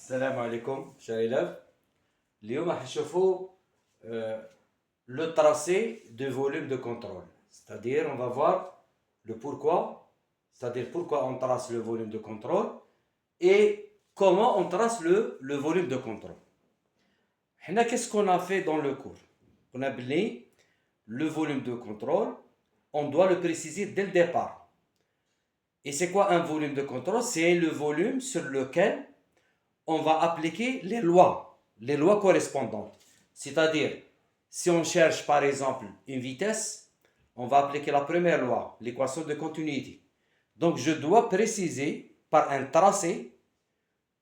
السلام عليكم chers élèves. اليوم راح نشوفوا le tracé de volume de contrôle. C'est-à-dire on va voir le pourquoi, c'est-à-dire pourquoi on trace le volume de contrôle et comment on trace le volume de contrôle. Qu'est-ce qu'on a fait dans le cours? On a dit le volume de contrôle, on doit le préciser dès le départ. Et c'est quoi un volume de contrôle? C'est le volume sur lequel on va appliquer les lois correspondantes. C'est-à-dire, si on cherche par exemple une vitesse, on va appliquer la première loi, l'équation de continuité. Donc je dois préciser par un tracé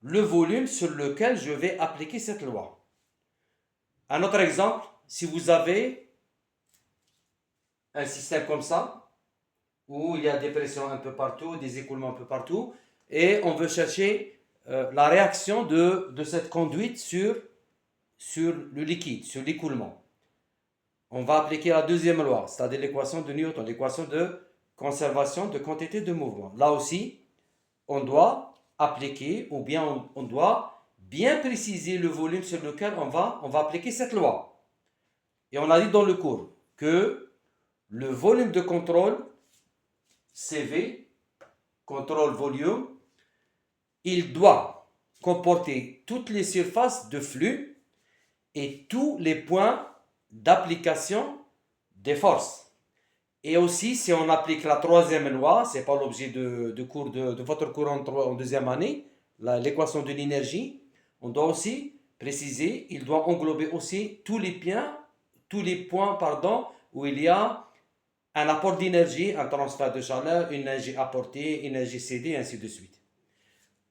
le volume sur lequel je vais appliquer cette loi. Un autre exemple, si vous avez un système comme ça, où il y a des pressions un peu partout, des écoulements un peu partout, et on veut chercher la réaction de cette conduite sur le liquide, sur l'écoulement. On va appliquer la deuxième loi, c'est-à-dire l'équation de Newton, l'équation de conservation de quantité de mouvement. Là aussi, on doit appliquer ou bien on doit bien préciser le volume sur lequel on va appliquer cette loi. Et on a dit dans le cours que le volume de contrôle, CV, contrôle volume, il doit comporter toutes les surfaces de flux et tous les points d'application des forces. Et aussi, si on applique la troisième loi, ce n'est pas l'objet de votre cours en deuxième année, l'équation de l'énergie, on doit aussi préciser, il doit englober aussi tous les points où il y a un apport d'énergie, un transfert de chaleur, une énergie apportée, une énergie cédée, et ainsi de suite.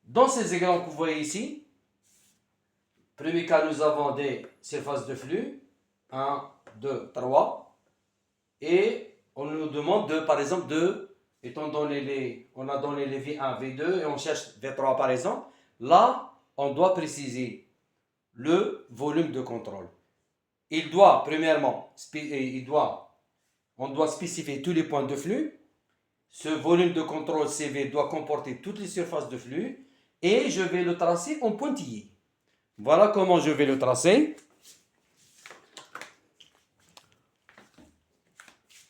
Dans ces exemples que vous voyez ici, premier cas, nous avons des surfaces de flux, 1, 2, 3, et on nous demande par exemple, étant donné on a donné les V1, V2, et on cherche V3 par exemple, là, on doit préciser le volume de contrôle. Il doit, premièrement, on doit spécifier tous les points de flux. Ce volume de contrôle CV doit comporter toutes les surfaces de flux, et je vais le tracer en pointillé. Voilà comment je vais le tracer.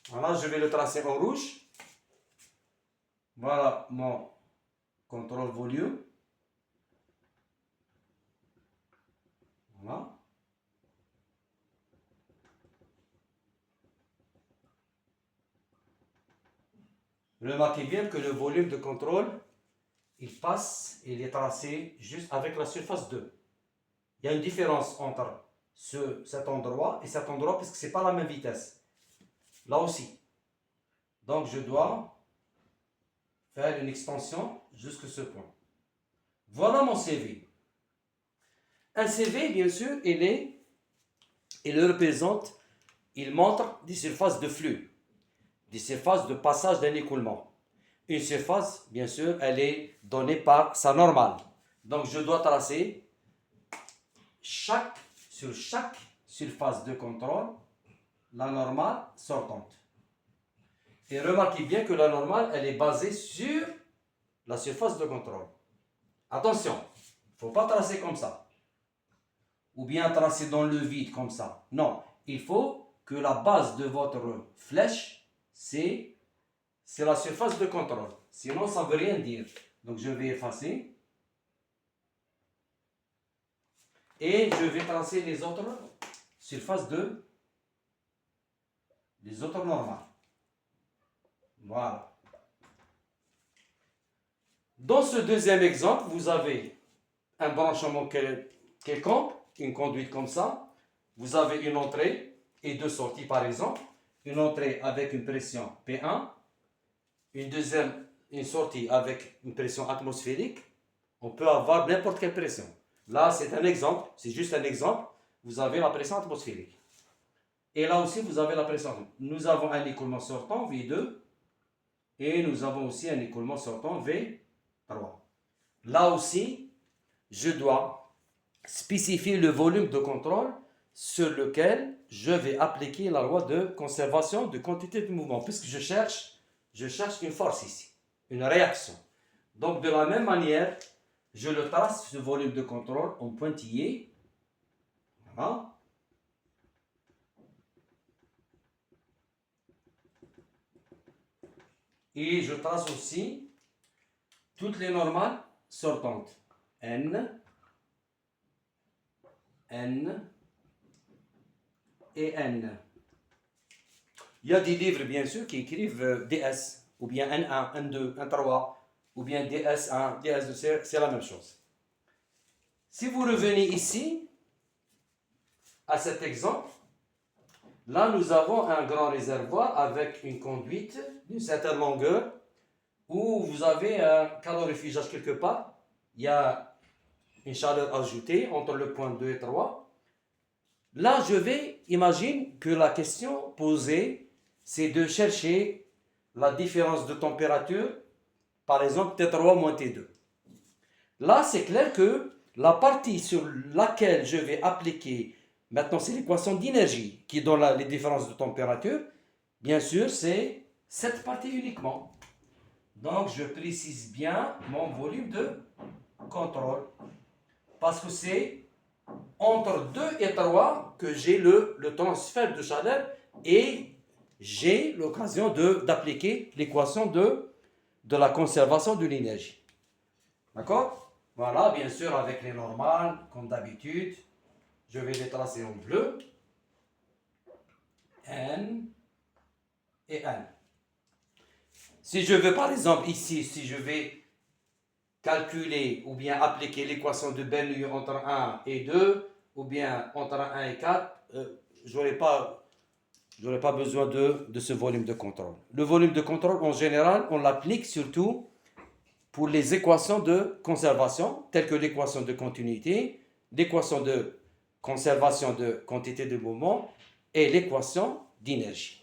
Voilà, je vais le tracer en rouge. Voilà mon contrôle volume. Voilà. Remarquez bien que le volume de contrôle, il est tracé juste avec la surface 2. Il y a une différence entre cet endroit et cet endroit parce que ce n'est pas la même vitesse. Là aussi. Donc je dois faire une extension jusqu'à ce point. Voilà mon CV. Un CV, bien sûr, il représente, il montre des surfaces de flux, des surfaces de passage d'un écoulement. Une surface, bien sûr, elle est donnée par sa normale. Donc je dois tracer sur chaque surface de contrôle la normale sortante. Et remarquez bien que la normale, elle est basée sur la surface de contrôle. Attention, il ne faut pas tracer comme ça. Ou bien tracer dans le vide comme ça. Non, il faut que la base de votre flèche, c'est la surface de contrôle. Sinon, ça ne veut rien dire. Donc, je vais effacer. Et je vais tracer les autres surfaces les autres normales. Voilà. Dans ce deuxième exemple, vous avez un branchement quelconque, une conduite comme ça. Vous avez une entrée et deux sorties par exemple. Une entrée avec une pression P1, une sortie avec une pression atmosphérique. On peut avoir n'importe quelle pression. Là, c'est un exemple, c'est juste un exemple. Vous avez la pression atmosphérique. Et là aussi, vous avez la pression. Nous avons un écoulement sortant, V2, et nous avons aussi un écoulement sortant, V3. Là aussi, je dois spécifier le volume de contrôle sur lequel je vais appliquer la loi de conservation de quantité de mouvement, puisque je cherche une force ici, une réaction. Donc, de la même manière, je le trace, ce volume de contrôle, en pointillé. Voilà. Et je trace aussi toutes les normales sortantes. N, N et N. Il y a des livres, bien sûr, qui écrivent DS, ou bien N1, N2, N3, ou bien DS1, DS2, c'est la même chose. Si vous revenez ici, à cet exemple, là nous avons un grand réservoir avec une conduite d'une certaine longueur, où vous avez un calorifugage quelque part, il y a une chaleur ajoutée entre le point 2 et 3. Là, je vais imaginer que la question posée, c'est de chercher la différence de température, par exemple T3 moins T2. Là, c'est clair que la partie sur laquelle je vais appliquer, maintenant c'est l'équation d'énergie qui donne les différences de température, bien sûr c'est cette partie uniquement. Donc je précise bien mon volume de contrôle, parce que c'est entre 2 et 3 que j'ai le transfert de chaleur et j'ai l'occasion d'appliquer l'équation de la conservation de l'énergie. D'accord? Voilà, bien sûr, avec les normales, comme d'habitude, je vais les tracer en bleu. N et N. Si je veux, par exemple, ici, si je vais calculer ou bien appliquer l'équation de Bernoulli entre 1 et 2, ou bien entre 1 et 4, je n'aurai pas besoin de ce volume de contrôle. Le volume de contrôle, en général, on l'applique surtout pour les équations de conservation, telles que l'équation de continuité, l'équation de conservation de quantité de mouvement et l'équation d'énergie.